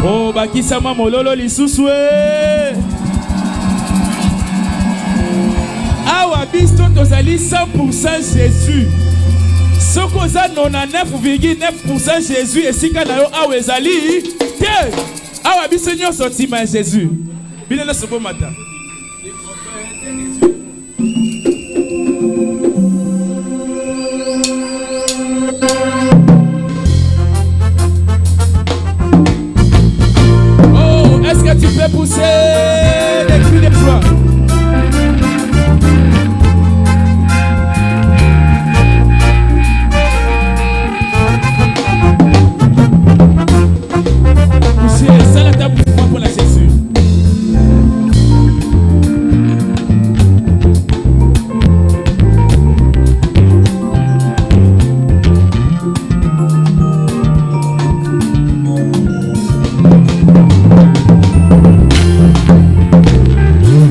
Oh, bakisama mololo lisusu. Awa bisto tozali 100% Jésus. Soko za 99,9% Jésus esika na yo awa ezali te. Awa biso nyonso tima Jésus. Bino na sobo mata. Oh, est-ce que tu peux pousser les cris de joie? Ça la table pour la Jésus.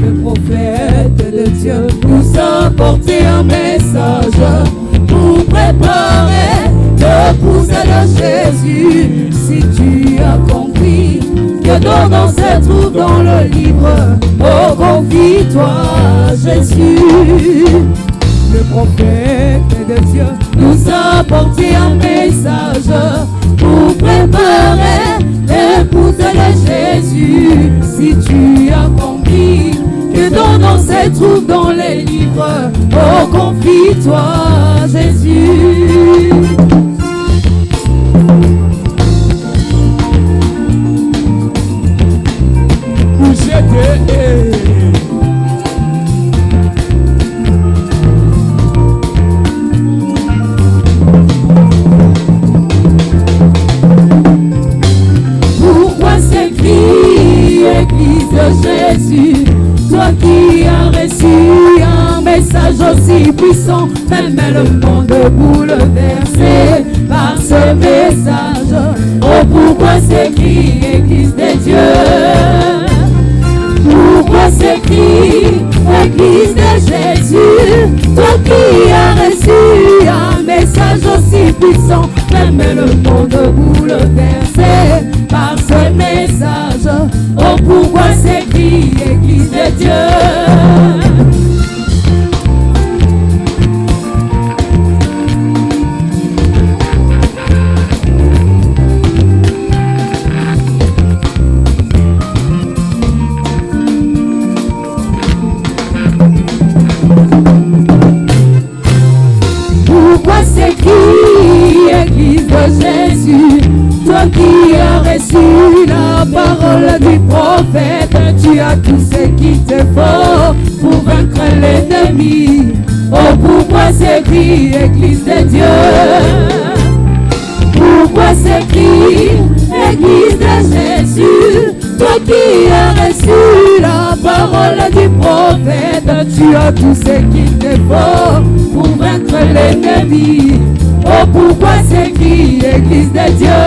Le prophète de Dieu nous a porté un message pour préparer l'épouse de Jésus. Si tu as compris que dans se trouve dans le livre, oh confie-toi Jésus. Le prophète de Dieu nous a porté un message pour préparer l'épouse de Jésus. Si tu as compris que dans se trouve dans les livres, oh confie-toi Jésus. Pourquoi s'écrit Église de Jésus, toi qui as reçu un message aussi puissant, même le monde bouleversé par ce message. Oh, pourquoi s'écrit Église de Dieu? Pourquoi s'écrit Église de Jésus, toi qui as reçu un message aussi puissant, même le monde bouleversé par ce message. Oh, pourquoi s'écrit Église de Dieu? Pourquoi s'écrit Église de Jésus, toi qui as reçu la parole du prophète, tu as tout ce qu'il te faut pour vaincre l'ennemi. Oh, pourquoi s'écrit Église de Dieu? Pourquoi s'écrit Église de Jésus, toi qui as reçu la parole du prophète, tu as tout ce qu'il te faut pour vaincre l'ennemi. Oh, pourquoi s'écrit Église de Dieu?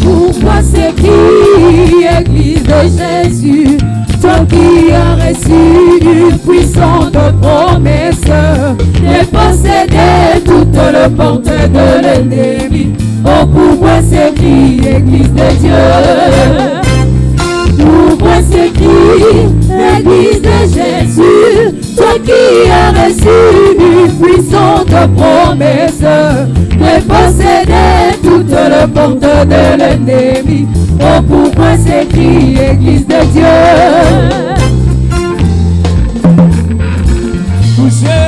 Pourquoi s'écrit Église de Jésus, toi qui as reçu une puissante promesse de posséder toute le porte de l'ennemi. Oh, pourquoi s'écrit Église de Dieu? Pourquoi s'écrit Église de Jésus, toi qui as reçu une puissante promesse de posséder toute le porte de l'ennemi. Oh, pourquoi s'écrit Église de Dieu? Poussez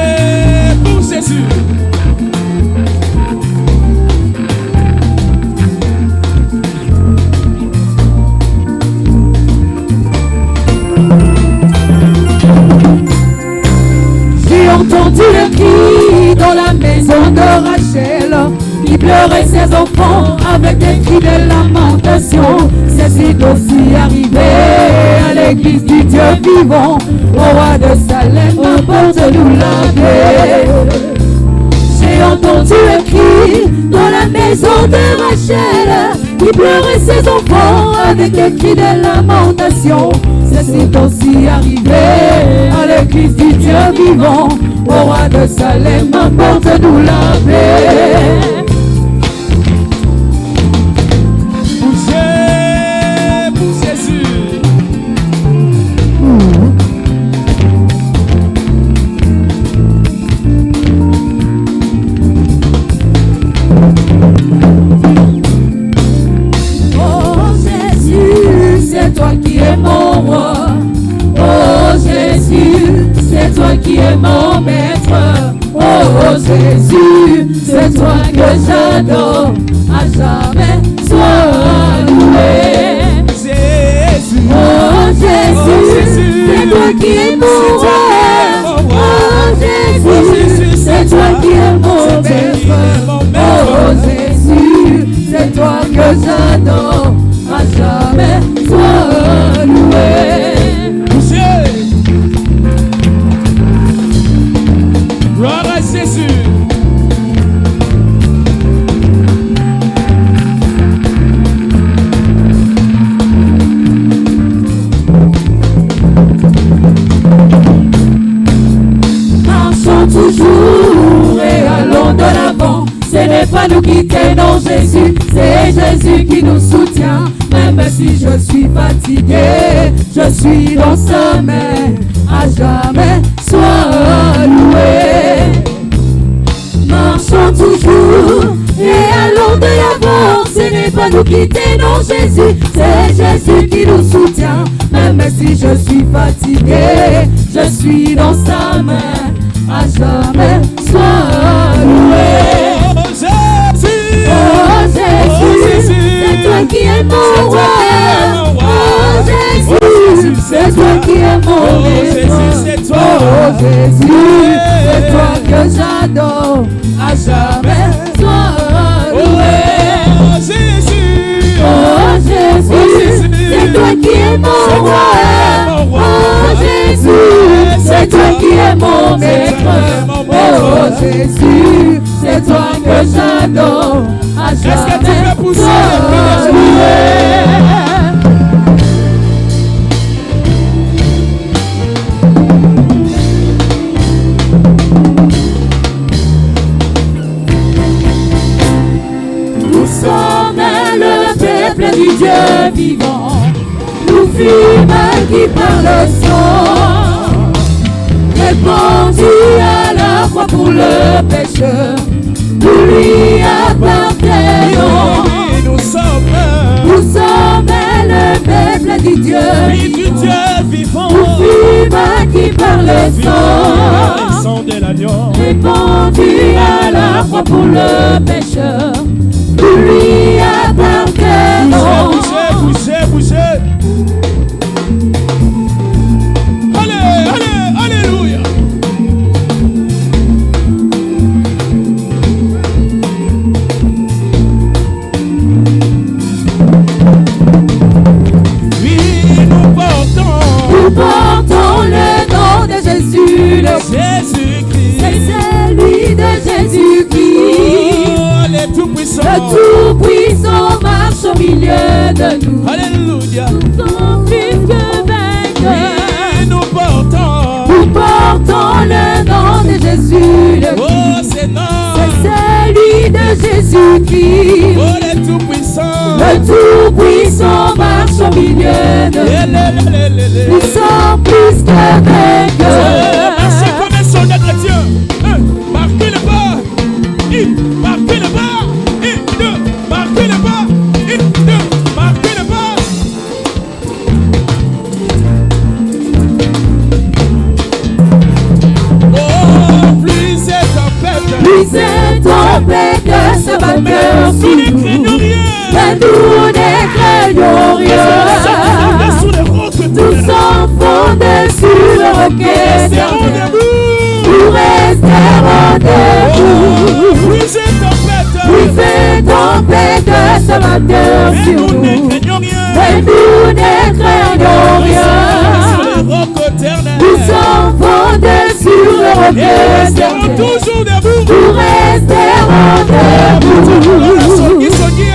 pour Jésus. J'ai entendu le cri dans la maison de Rachel, qui pleurait ses enfants avec des cris de lamentation. C'est aussi arrivé à l'église du Dieu vivant, au roi de Salem, apporte-nous la paix. J'ai entendu un cri dans la maison de Rachel, qui pleurait ses enfants avec un cri de lamentation. C'est aussi arrivé à l'église du Dieu vivant. Au roi de Salem, apporte-nous la paix. Poussez pour Jésus. C'est toi qui es mon roi. Oh Jésus, c'est toi qui es mon maître. Oh Jésus, c'est toi que j'adore. À jamais sois loué. Jésus. Oh Jésus, c'est toi qui es mon roi. Oh Jésus, c'est toi qui es mon maître. Oh Jésus, c'est toi que j'adore. À jamais sois loué. Gloire à Jésus. Marchons toujours et allons de l'avant. Ce n'est pas nous qui tenons Jésus, c'est Jésus qui nous soutient. Même si je suis fatigué, je suis dans sa main. À jamais sois loué. Marchons toujours et allons de l'avant. Ce n'est pas nous qui tenons Jésus, c'est Jésus qui nous soutient. Même si je suis fatigué, je suis dans sa main. À jamais sois loué. Oh Jésus, c'est toi qui es mon roi. Oh Jésus, c'est toi qui es mon maître. Oh Jésus, c'est toi que j'adore. À jamais sois loué. Oh Jésus. Oh Jésus, c'est toi qui es mon roi. Oh Jésus, c'est toi qui es mon maître. Oh Jésus, c'est toi que j'adore. À jamais sois loué. Nous sommes le peuple du Dieu vivant. Nous fûmes qui par le sang, répandus à la fois pour le pécheur. Nous lui appartenons. Nous sommes le peuple du Dieu vivant. Nous fûmes qui par le sang, de l'agneau. répandus à la fois pour le pécheur. Nous lui appartenons. Bougez. Allez, alléluia. Nous portons le nom de Jésus, Jésus-Christ. c'est celui de Jésus-Christ. Oh, le Tout-Puissant. Le Tout-Puissant marche au milieu de nous. Alléluia. Nous sommes plus que vainqueurs. Oui, nous portons le nom de Jésus, oh, c'est celui de Jésus-Christ. Oh, le Tout-Puissant. Le Tout-Puissant marche au milieu de nous. Nous sommes plus que vainqueurs. Marchez comme un soldat chrétien. Marquez le pas. Marquez le pas. Marquez le pas. Marquez le pas. Oh, plus c'est un peuple. Plus c'est un peuple, ce vainqueur Nous ne sur nous. craignons rien. Mais nous ne craignons rien. Nous sommes fondés sur le rocher. Nous resterons debout. Oui, c'est tempête. Oui, c'est tempête, ce vainqueur Mais sur nous nous. ne craignons rien. Mais nous ne craignons rien. Sur les rocs éternels. Nous sommes fondés monter sur le Et rocher nous resterons éternel. toujours debout. Nous resterons debout. Soki, soki,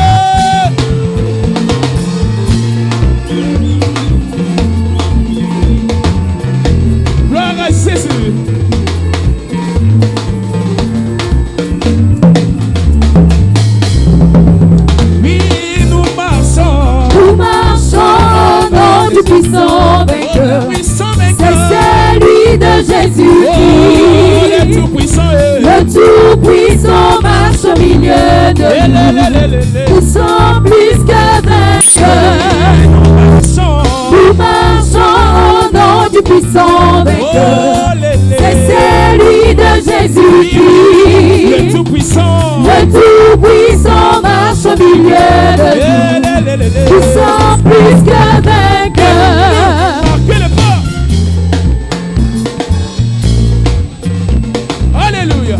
gloire à Jésus. Oui, nous marchons. Nous marchons au nom du puissant vainqueur. Puissant C'est vainqueur. celui de Oh, Jésus-Christ. le tout-puissant. Le tout-puissant marche au milieu de nous. Nous sommes plus que vainqueurs. Nous marchons au nom du puissant vainqueur. C'est celui de Jésus-Christ. Le tout-puissant. Le tout-puissant marche au milieu de nous. Nous sommes plus que vainqueurs. Marquez le pas. Alléluia.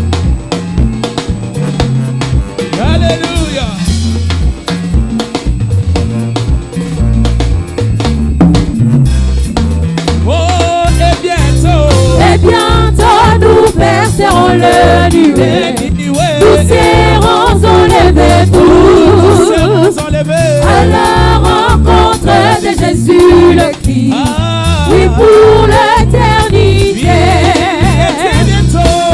Alléluia. Oh, et bientôt nous percerons le nuée. Nous serons enlevés tous à la rencontre de Jésus le Christ. Oui, pour l'éternité.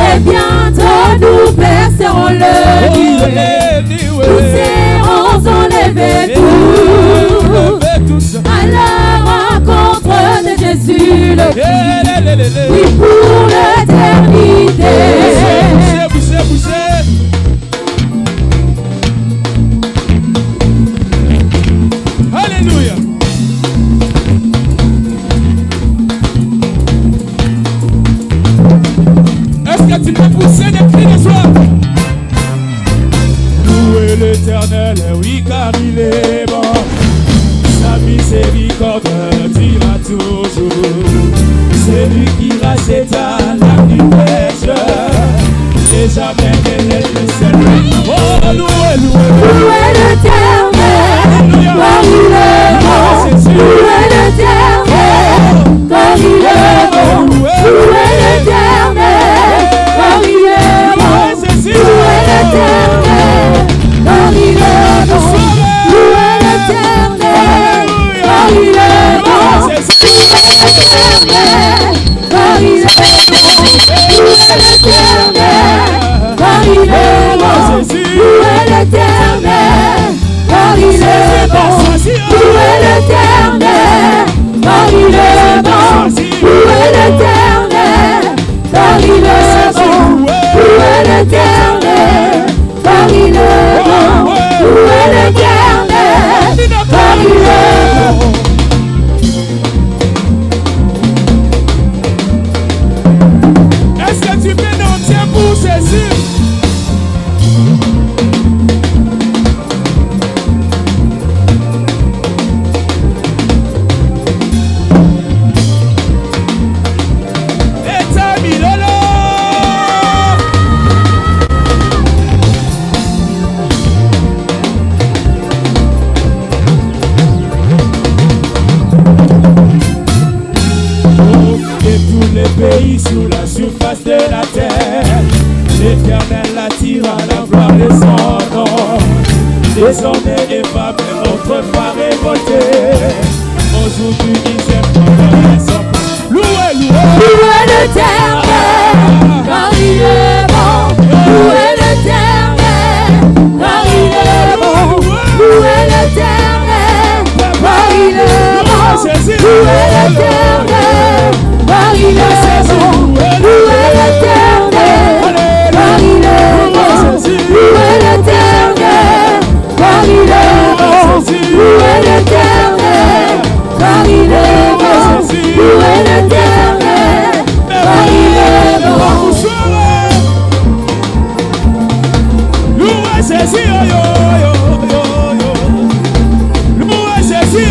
Et bientôt nous percerons le nuée. Nous serons enlevés tous à la rencontre de Jésus le Christ. Oui, pour l'éternité. Bouchez, bouchez. Alléluia. Est-ce que tu peux pousser des cris de joie? Louez l'Éternel, oui, car il est bon. Sa miséricorde dira toujours. C'est lui qui rachètera l'âme du pécheur. Et jamais ne seul. Oh, louez, louez. Louez l'Éternel, car il est bon. Louez l'Éternel, car il est bon. Louez l'Éternel, car il est bon. Louez l'Éternel, car il est bon. Louez l'Éternel, car il est bon. Louez l'Éternel, car il est bon. Louez l'Éternel, car il est bon. Louez l'Éternel, car il est bon. Louez l'Éternel, car il est bon. Louez l'Éternel, car il est bon. Louez l'Éternel, car il est bon. Louez l'Éternel, car il est bon. Est-ce que tu peux nous tiens pour Jésus? Pays sur la surface de la terre, l'Éternel attire à la gloire de son nom. Désormais les femmes autrefois révoltées, aujourd'hui ils aiment comme les hommes. Louez, louez. Louez l'Éternel, car il est bon. Louez l'Éternel, car il est bon. Louez l'Éternel, car il est bon. Louez l'Éternel, car il est bon. Louez l'Éternel, car il est bon. Louez l'Éternel, car il est bon. Louez l'Éternel, car il est bon. Louez l'Éternel, car il est bon. Louez Jésus, yo yo yo yo. Louez Jésus,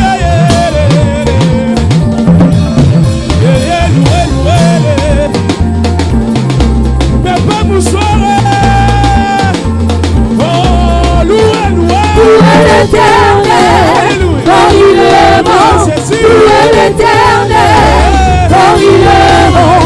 l'Éternel, car il est bon. Louez l'Éternel, car il est bon.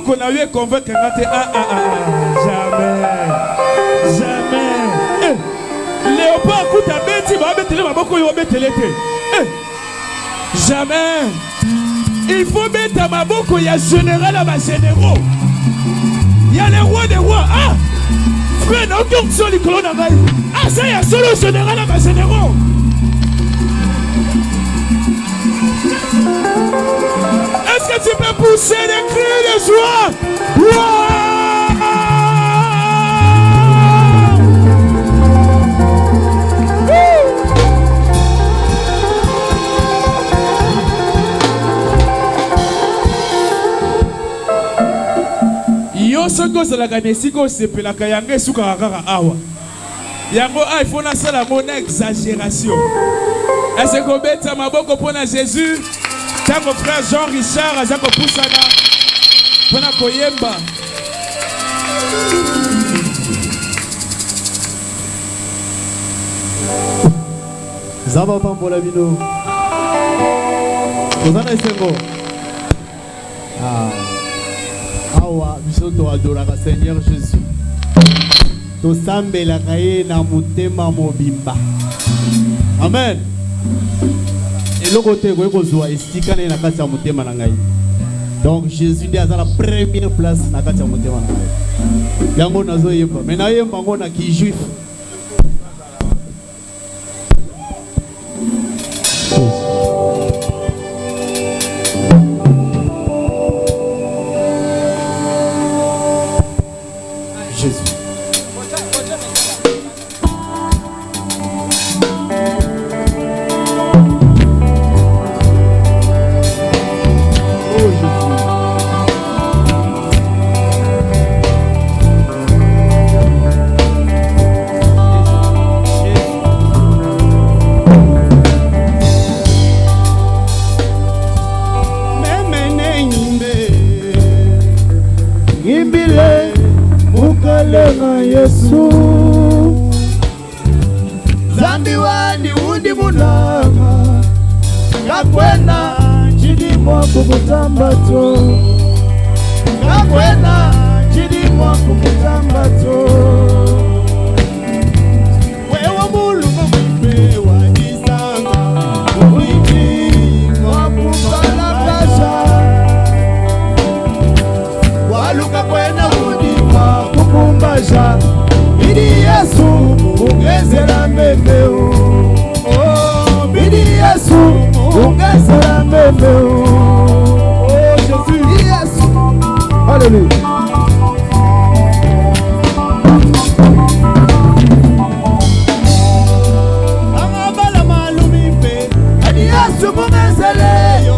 maboko na yo convaincre ngate jamais Léopard kuta beti ba betele maboko yo betele te jamais il faut mettre maboko ya général à généraux. Il y a les rois des rois. Frère, n'a aucune option les colonnes à maille. Ça y a solo général à généraux. Est-ce que tu peux pousser des cris de joie? Yo soko la ganesiko sepelaka yango suka kaka awa. Yango il faut na sala mon exagération. Est-ce que beta maboko pona Jésus? Tango frère Jean Richard azako pusana pona koyemba. Zaba pambola bino. Kozana esengo. Awa biso to adoraka Seigneur Jésus. To sambela kaye na mutema mobimba. Amen. Eloko te ko kozwa estika na kati ya mutema na ngai. Donc Jésus ndi aza la première place na kati ya mutema na ngai. Yango nazo yemba. Mais na yemba ngona ki juif. Yesu zambi wandi undi munama kakwena chidi mwako kutambato kakwena chidi mwako kutambato wewa mulu mwipe wa jisanga mwiti mwakupala kasha waluka kwena undi mwakukumbasha Bidi Yesu ungezera mbembeo. Oh, Bidi Yesu ungezera mbembeo. Oh, Jésus. Bidi Yesu. Alléluia. Mama bala malumipe. Bidi Yesu ungezeleyo.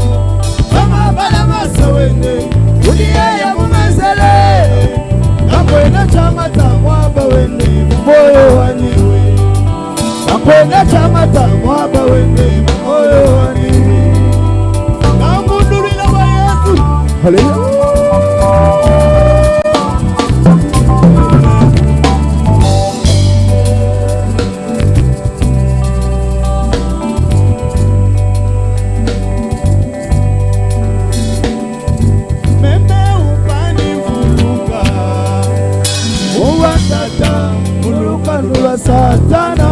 Mama bala masawende. Bidi Yesu ungezeleyo. Nakwenda chamata mwaba wende moyo waniwe. Nakwenda chamata mwaba wende moyo waniwe. Kamundulila wa Yesu. Haleluya. Satana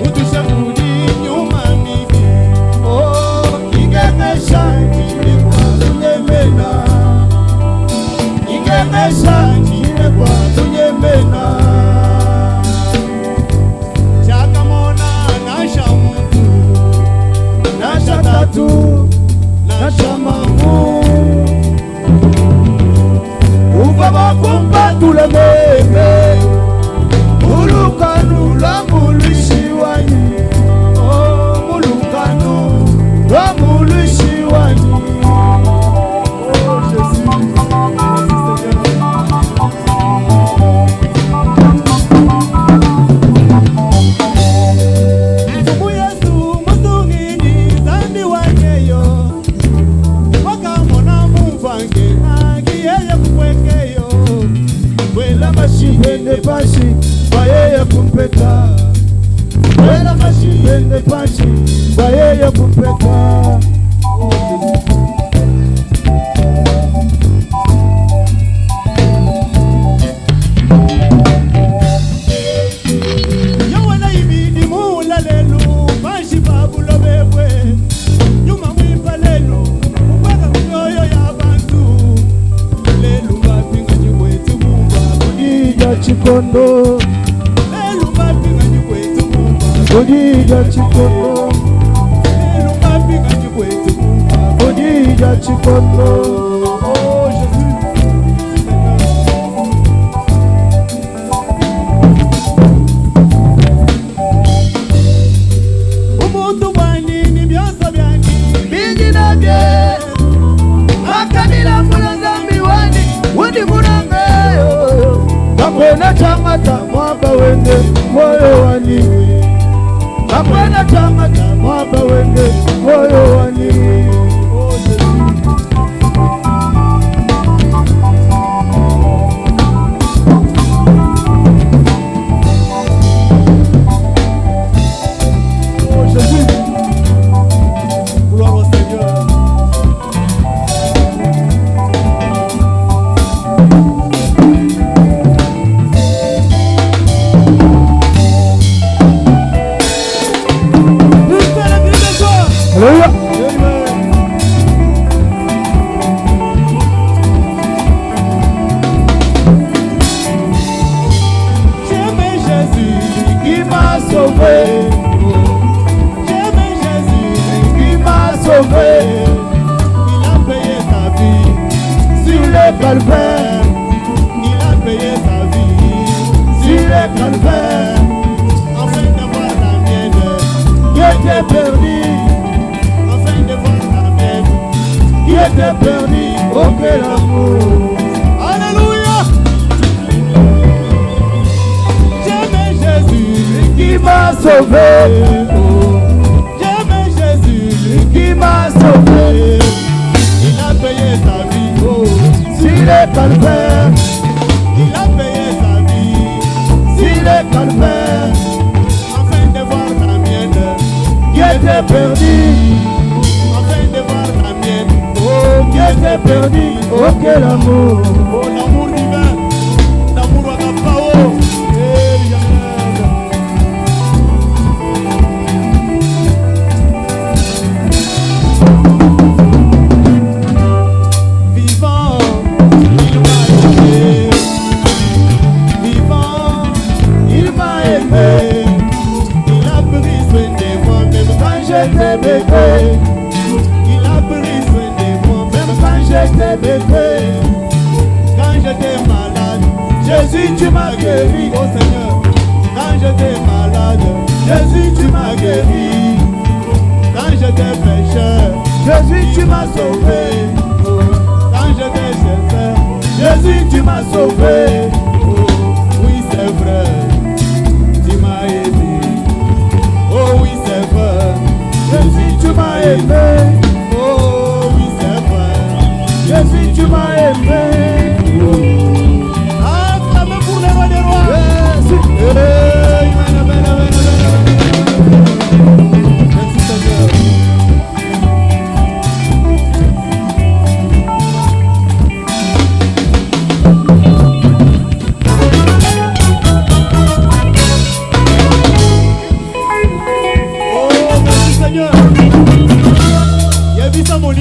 utusha kurudi nyuma mimi. Oh, ingemesha chini kwa tunyemena. Ingemesha chini kwa tunyemena. Chaka mona nasha mtu nasha tatu nasha mamu Uvaba kumpa tulememe Mulukanu la mulushi wani. Oh, mulukanu la mulushi wani. Oh, Jésus. Tumu Yesu muzungini zambi wanyeyo. Waka mona mumfange agiyeye kukwekeyo. Wela mashihende pashi Bayeye kumpeta. Wela mashihende pashi Bayeye kumpeta. chikondo Odija chikondo Odija chikondo Oh Jésus Umuntu bwanini byose byani Bingi nabye Akanila mulanga miwani Wandi mulanga Kakwena chamata mwaba wende moyo wani Kakwena chamata mwaba wende moyo wani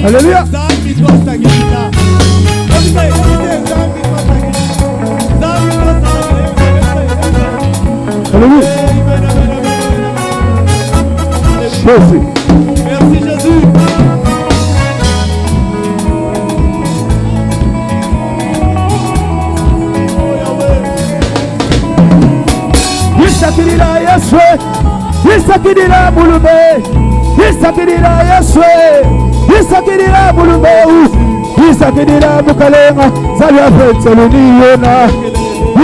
Alléluia. Merci Jésus. Isakirila Yesu, Isakirila Bulube, Isakirila Yesu, Isakirila Bulube, Isakirila Bukalenga, Zalia Fetseluniona,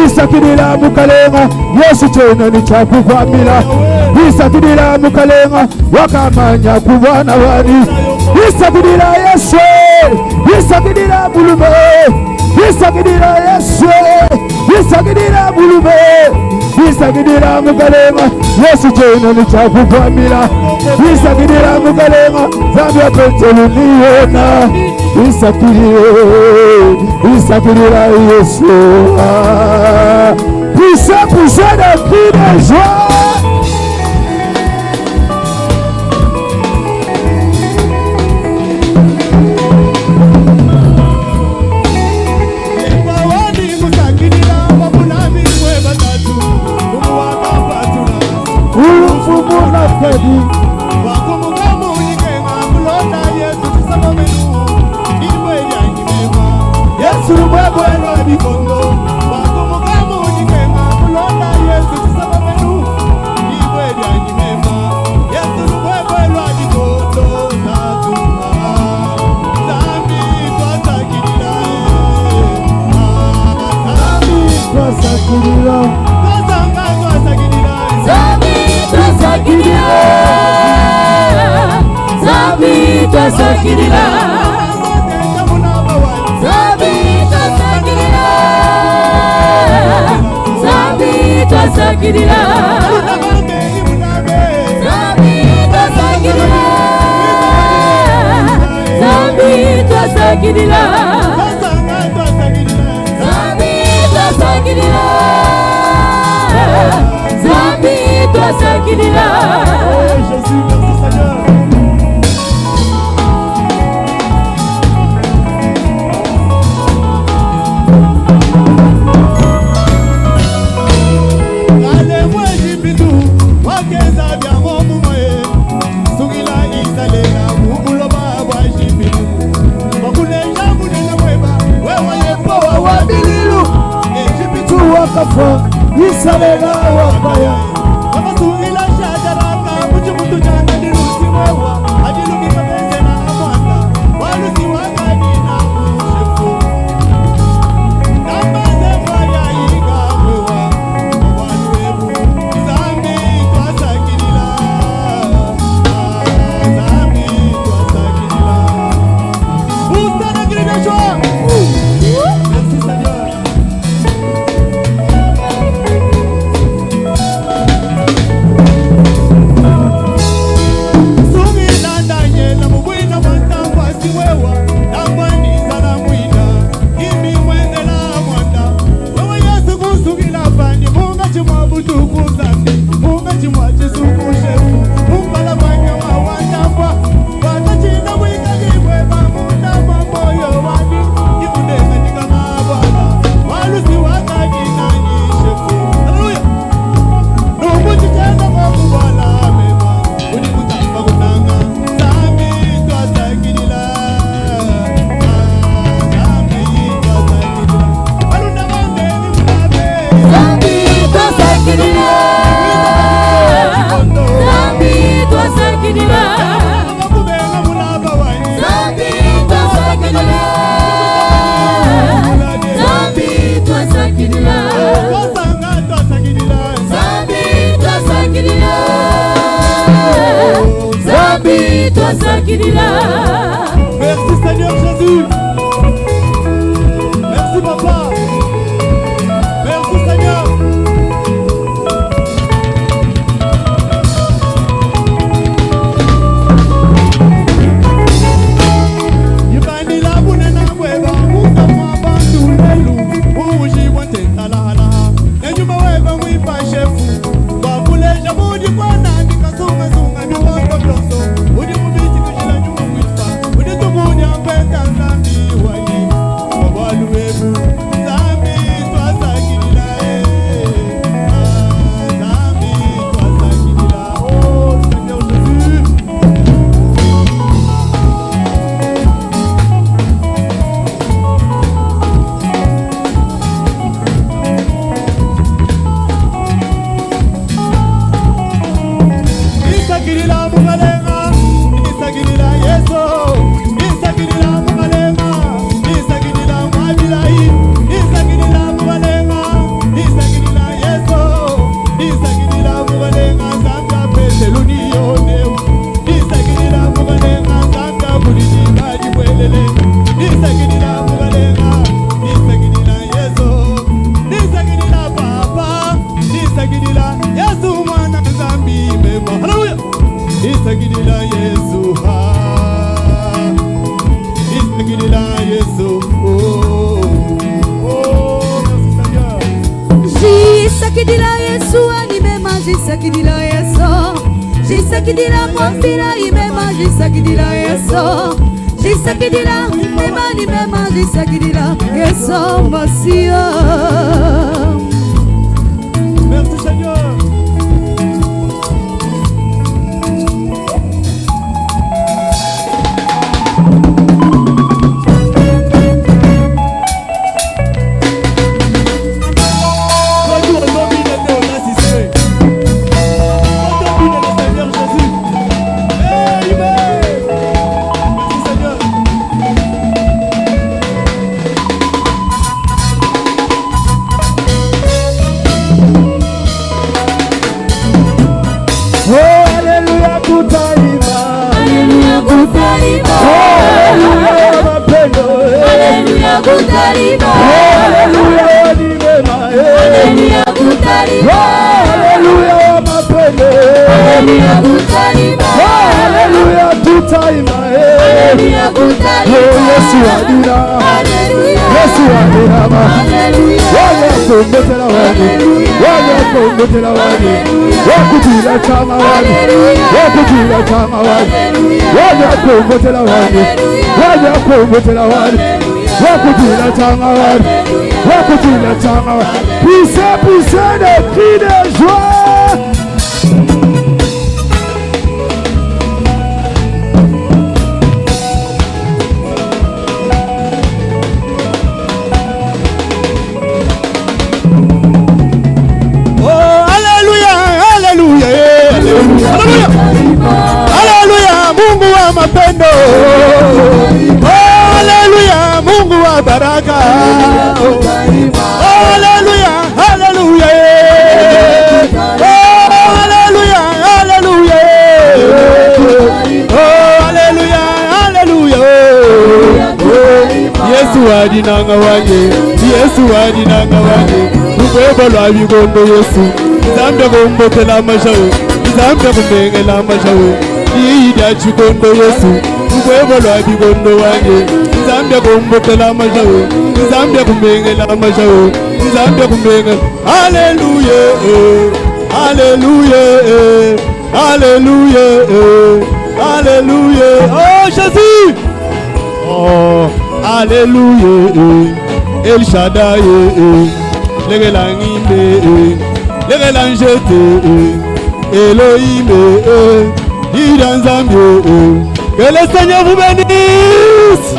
Isakirila Bukalenga, Yesu Chena ni chakuvamila, Isakirila Bukalenga, Wakamanya kuwana wani, Isakirila Yesu, Isakirila Bulube, Isakirila Yesu, Isakirila Bulube, Isakirila Bukalenga, Yesu Chena ni chakuvamila, Isakirila Bukalenga, Zalia Fetseluniona, Isakirila Yesu, puissant de cri de joie. Merci Seigneur Jésus. Merci Papa. Merci Seigneur. Yibani la bunena kweba muka mabandu lelu uji wante talahala enyuma weba mwipa shefu bakuleja mudi kwa nani kasunga sunga ni wako doso udi mubiti kujila nyuma mwipa udi tumudi ampeta zambi waye wabalu webu zambi twasakilila zambi twasakilila oh Seigneur Jésus. Isakilila mugalenga, isakilila Yesu, isakilila mugalenga, isakilila mabilai, isakilila mugalenga, isakilila Yesu, isakilila mugalenga zanga peseluni yoneu, isakilila mugalenga zanga bulini maji mwelele, isakilila mugalenga, isakilila Yesu, isakilila Papa, isakilila Yesu mwana zambi mema. Hallelujah. Isakilila Yesu ha. Isakilila Yesu. Oh. Oh, merci Seigneur. Jisakidila Yesu animema jisakidila Yesu. Jisakidila mwambila imema jisakidila Yesu. Jisakidila imema nimema jisakidila Yesu Masia. Merci Seigneur. kutalima. Haleluya mapendo. Haleluya kutalima. Haleluya ni mema. Haleluya kutalima. Haleluya mapendo. Haleluya kutalima. Haleluya tutaima. Haleluya kutalima. Yesu adina. Haleluya. Yesu adina. Haleluya. Wakumbotela wani. Wakumbotela wani. Wakutila chama wani. Wakutila chama wani. Wakumbotela wani. Wakumbotela wani. Wakutila chama wani. Wakutila chama wani. Poussez, poussez des cris de joie. Haleluya, Mungu wa mapendo. Haleluya, Mungu wa baraka. Haleluya, haleluya. Haleluya, haleluya. Haleluya, haleluya. Yesu adinanga wanje, Yesu adinanga wanje. Ubebo lwa bigondo Yesu. Zambe kumbotela mashawe. Zambe kumbengela mashawe. Ida chikondo Yesu. Ubebo lwa bigondo wanje. Zambe kumbotela mashawe. Zambe kumbengela mashawe. Zambe kumbengela. Haleluya. Haleluya. Haleluya. Haleluya. Oh Jésus. Oh, Alléluia, El Shaddai, les langimbe, les langete, Elohim, Idanzambio, que le Seigneur vous bénisse.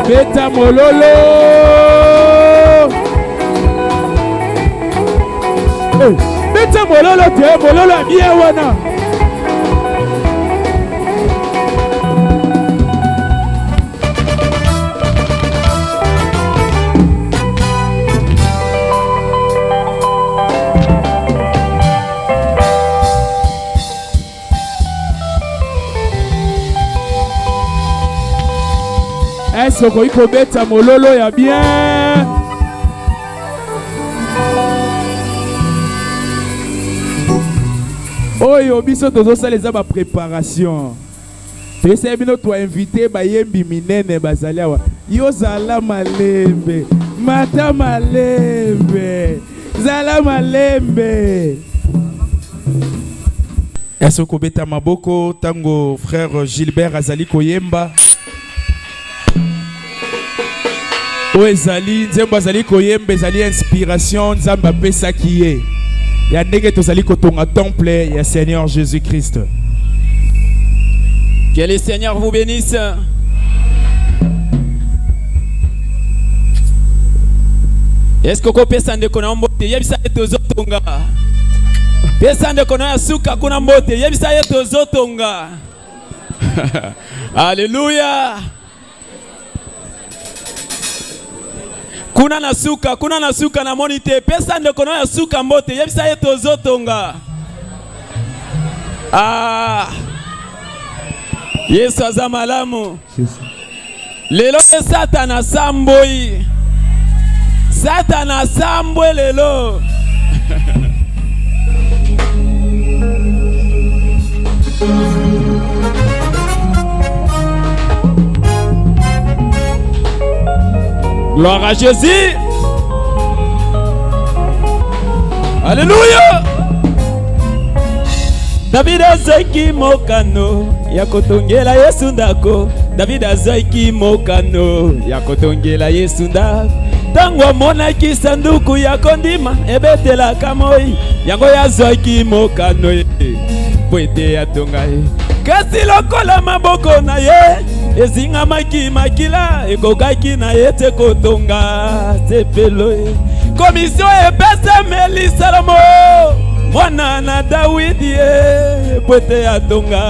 Beta mololo. Beta mololo te mololo bien wana. Est-ce qu'on peut mettre mololo ya bien? Oyo biso tozo saleza ba préparation. Tese bino to invité ba yembi minene bazali awa. Yo zala malembe, mata malembe, zala malembe. Est-ce qu'on peut mettre maboko tango frère Gilbert azali koyemba? Ezali nzembo azali koyemba ezali inspiration nzamba pesa kiye ya ndenge tozali kotonga temple ya Seigneur Jésus-Christ. Que le Seigneur vous bénisse. Est-ce que pesa ndeko na mbote yebisa tozotonga pesa ndeko na suka kuna mbote yebisa tozotonga. Alléluia. Kuna na suka na monite pesa ndeko na suka mbote yebisa yeto zotonga. Yesu azamalamu. Lelo Satana samboi. Satana sambwe lelo. Gloire à Jésus. Alléluia. David azaki mokano ya kotongela Yesu ndako. David azaki mokano ya kotongela Yesu ndako. Tango amonaki sanduku ya kondima ebetela kamoi yango yazaki mokano ye. Po ete atonga ye. Kasi lokola maboko na ye ezingamaki makila ekokaki na ye te kotonga sepelo ye. Komisio epesameli Salomo mwana na Dawidi ye pwete atonga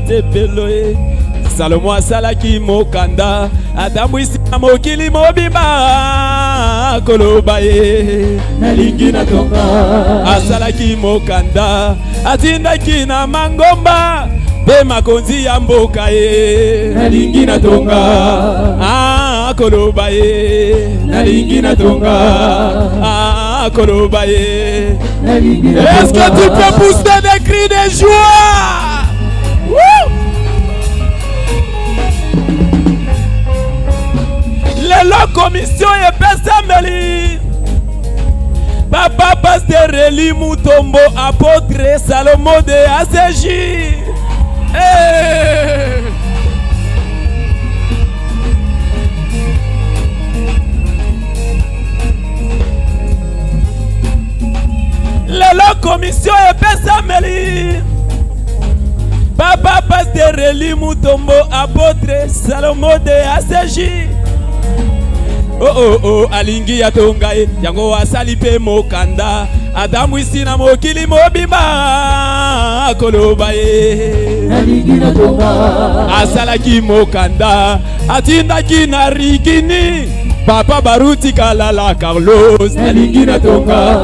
sepelo ye. Salomo asalaki mokanda adambwisi na mokili mobimba koloba ye nalingi natonga. Asalaki mokanda atindaki na mangomba pe makonzi ya mboka ye nalingi natonga. Koloba ye nalingi natonga. Koloba ye. Est-ce que tu peux pousser des cris de joie? Lelo commission epesameli Papa Pasteur Eli Mutombo apôtre Salomo de ACJ. Lelo commission epesameli Papa Pasteur Eli Mutombo apôtre Salomo de ACJ. Alingi ya tongae yango wasali pe mokanda Adamu isi na mokili mobimba koloba ye nalingi na tonga. Asalaki mokanda atindaki na rigini Papa Baruti Kalala Carlos nalingi na tonga.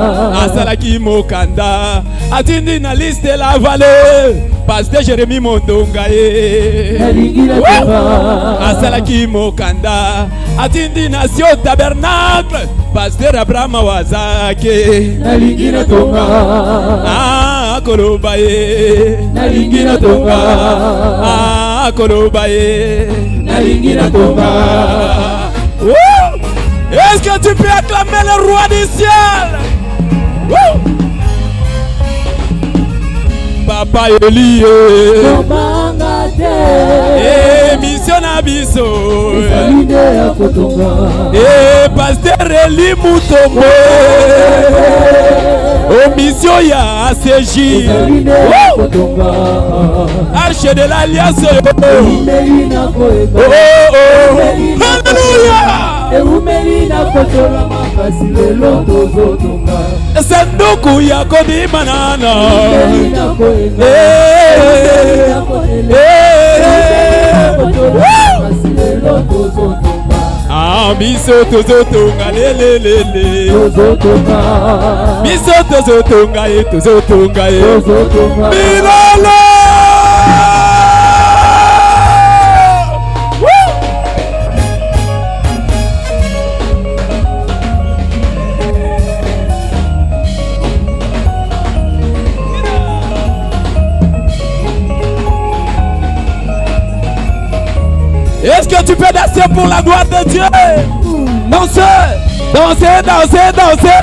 Asalaki mokanda atindi na liste la vallée Pasteur Jérémy Mondonga ye nalingi na tonga. Asalaki mokanda atindi na Sio Tabernacle Pasteur Abraham Wazake nalingi na tonga. Koloba ye nalingi na tonga. Koloba ye nalingi na tonga. Est-ce que tu peux acclamer le roi du ciel? Papa Eli mission na biso Pasteur Eli Mutombo mission ya ACJ Arche de l'Alliance. Sanduku ya kodima nana biso tozotonga lelelele biso tozotonga ye tozotonga ye bilala. Est-ce que tu peux danser pour la gloire de Dieu? Danser, danser, danser, danser,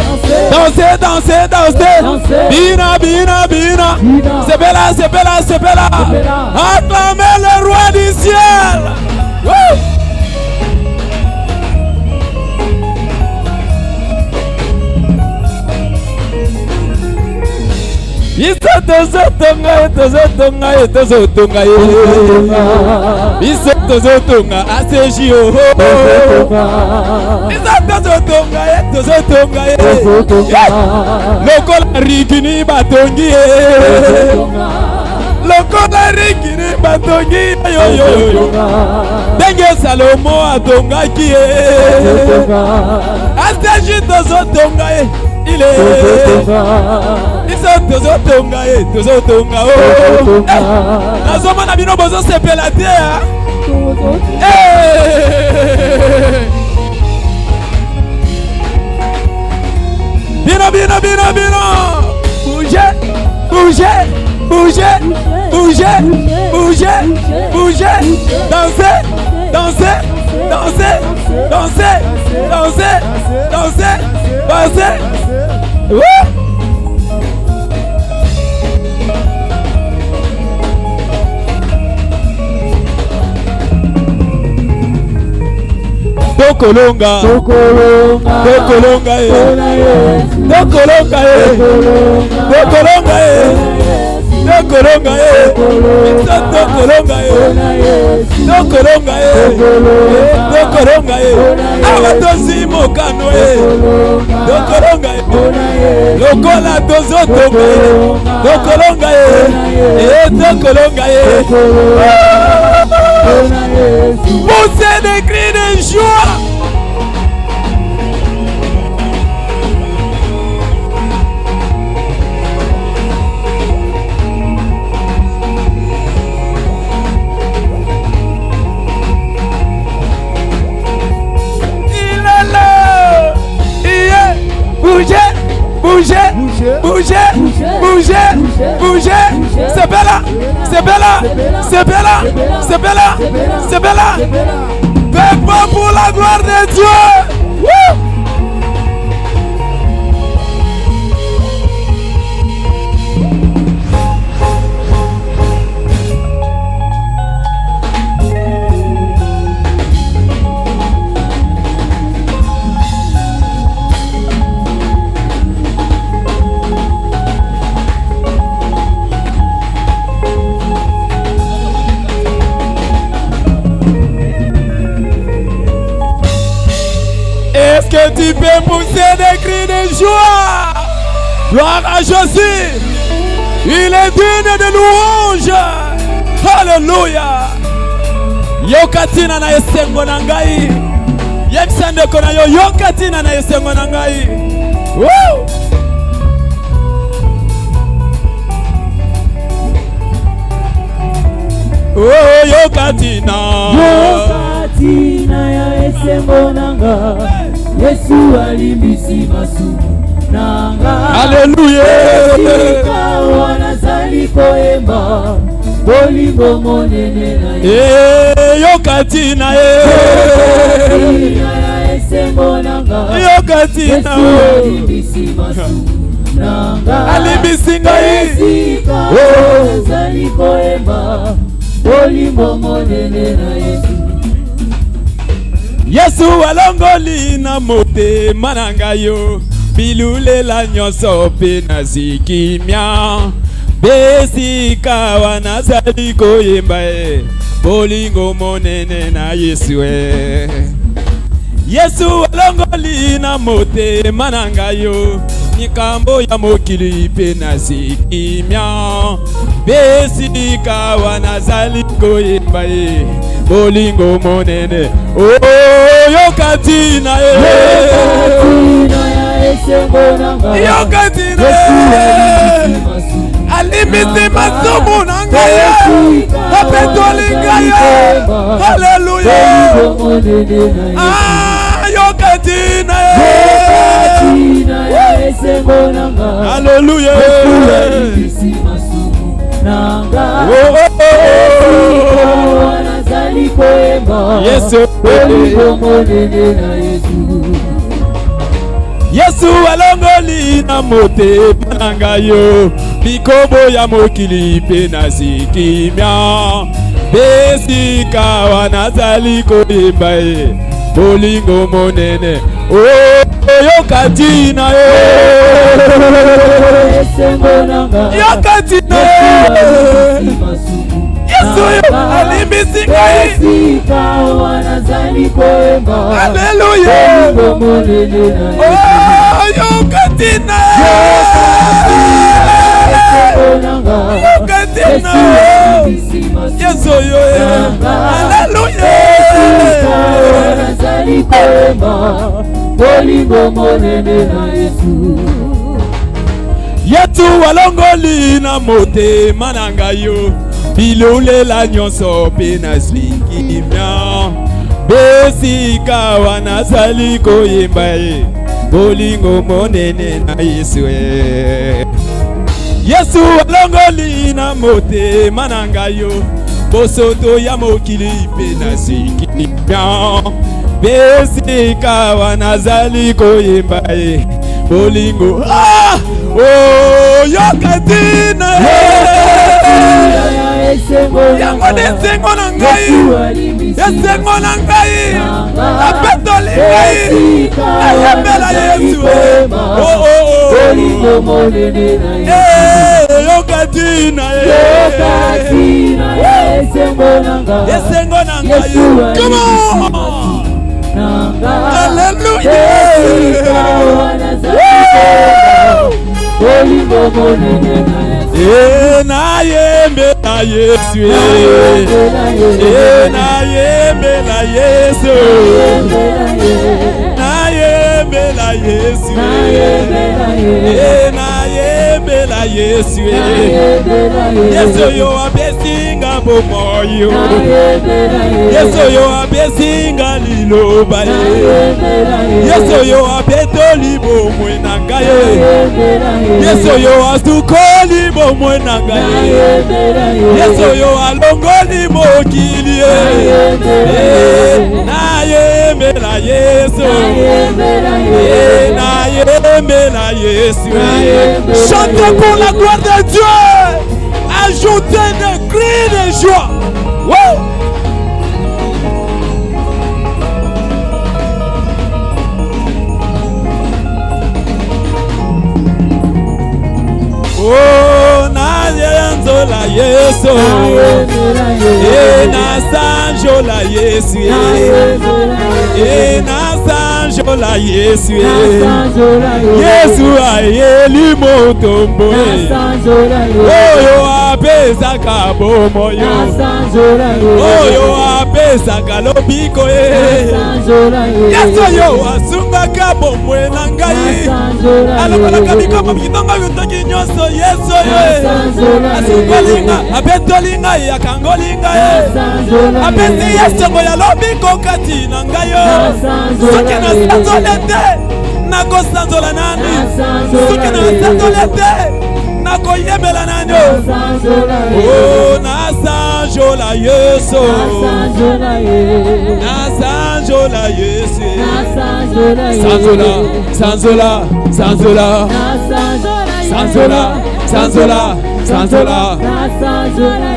danser, danser, danser. Bina, bina, bina. C'est bella, c'est bella, c'est bella. Acclamez le roi du ciel. Biso tozotonga, tozotonga, tozotonga. Biso tozotonga, ACJ. Biso tozotonga, tozotonga. Lokola rigini batongi. Lokola rigini batongi. Yo. Denge Salomo atongaki. ACJ tozotonga. Il est tozotonga e tozotonga o nazoma na bino bozo sepela te bino bino bino bino bouger bouger bouger bouger bouger bouger danser danser danser danser danser danser danser. Tokolonga, tokolonga, tokolonga, tokolonga, tokolonga, tokolonga, tokolonga ye biso tokolonga ye tokolonga ye tokolonga ye awa tozi mokano ye tokolonga ye lokola tozotonga ye tokolonga ye tokolonga ye poussez des cris de joie. Bougez, bougez, bougez, bougez. C'est Bella, c'est Bella, c'est Bella, c'est Bella, c'est Bella. Faites-moi pour la gloire de Dieu. Woo! Est-ce que tu peux pousser des cris de joie? Gloire à Jésus. Il est digne de louange. Alléluia. Yokatina na esengo na ngai. Yebisande kona yo yokatina na esengo na ngai. Woo! Oh yokatina. Yokatina ya esengo nanga. Yesu alimbisi masumu nanga. Alléluia. Ikawa nazali koyemba bolingo monene na ye. Yokatina Yokatina ya esengo nanga. Yokatina Yesu alimbisi masumu nanga. alimbisi ngai. Ikawa nazali koyemba bolingo monene na Yesu. Yesu alongoli na motema na ngai yo bilulela nyonso mpe nazikimia besika wana nazali koyemba ye bolingo monene na Yesu e. Yesu alongoli na motema na ngai yo mikambo ya mokili mpe nazikimia besika wana nazali koyemba ye bolingo monene. Oh yokatina ye yokatina ye alimbisi masumu na ngai apetolinga ye. Haleluya. Ah yokatina ye haleluya. Yesu Yesu alongoli na motema na ngai yo bikombo ya mokili mpe nazikimia besika wana nazali koyemba ye bolingo monene. Oh yokatina ye yokatina ye Yesu alimbisi ngai. Haleluya. Oh yokatina yokatina Yesu yo. Haleluya. Yesu alongoli na motema na ngai yo bilulela nyonso mpe nazikimia besika wana nazali koyemba ye bolingo monene na Yesu e. Yesu alongoli na motema na ngai yo bosoto ya mokili mpe nazikimia besika wana nazali koyemba ye bolingo. Ah! Oh yokatina yango desengo na ngai desengo na ngai apetoli ngai ayembela Yesu. Oh oh oh yokatina Yokatina Esengo nanga Come on Hallelujah Nayembela Yesu Nayembela Yesu Nayembela Yesu Nayembela Yesu Yesu yo abesinga bomoyo Yesu yo abesinga liloba Yesu yo abetoli bomwe nangaye Yesu yo asukoli bomwe nangaye Yesu yo alongoli mokili Nayembela Yesu Nayembela Yesu Chantez pour la gloire de Dieu. Ajoutez des cris de joie. Wow. Oh, nayenzola Yesu. Nasanjola Yesu. Nasanjola Yesu. Yesu ayeli motombo. Oyo apesaka bomoyo. Oyo apesaka lobiko. Yesu yo asungaka bomwe na ngai. Alokolaka bikoma bitonga yutoki nyonso Yesu yo. Asukolinga abetolinga yakangolinga. Apesi Yesu ya lobiko kati na ngai yo. Soki na sanzolete nako sanzola nani. Soki na sanzolete nako yebela nani. Oh na sanjola Yesu. Na sanjola Yesu. Sanzola, sanzola, sanzola. Sanzola, sanzola, sanzola.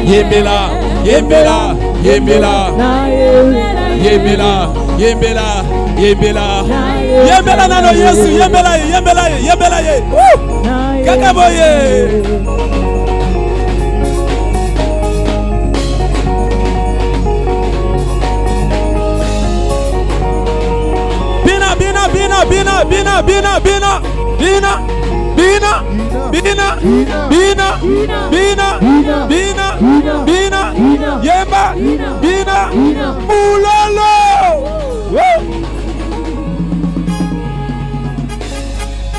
Yembela, yembela, yembela. Yembela, yembela, yembela. Yembela nano Yesu, yembela, yembela, yembela ye. Kakaboye. Bina, bina, bina, bina, bina, bina, bina, bina. Bina, bina, bina, bina, bina, bina, yemba, bina, mulolo.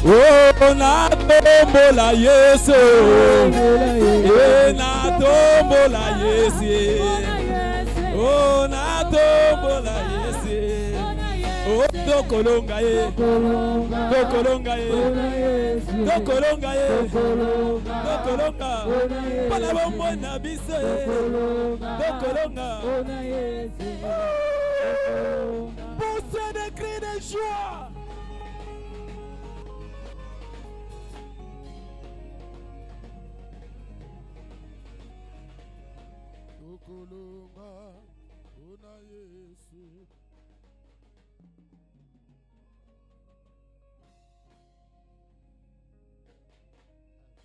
Oh, na tombola Yesu, na tombola Yesu, oh, na tombola Yesu. Tokolonga ye, tokolonga ye, tokolonga ye, tokolonga. Pala bombo na biso ye, tokolonga. Poussez des cris de joie. Tokolonga, ona Yesu.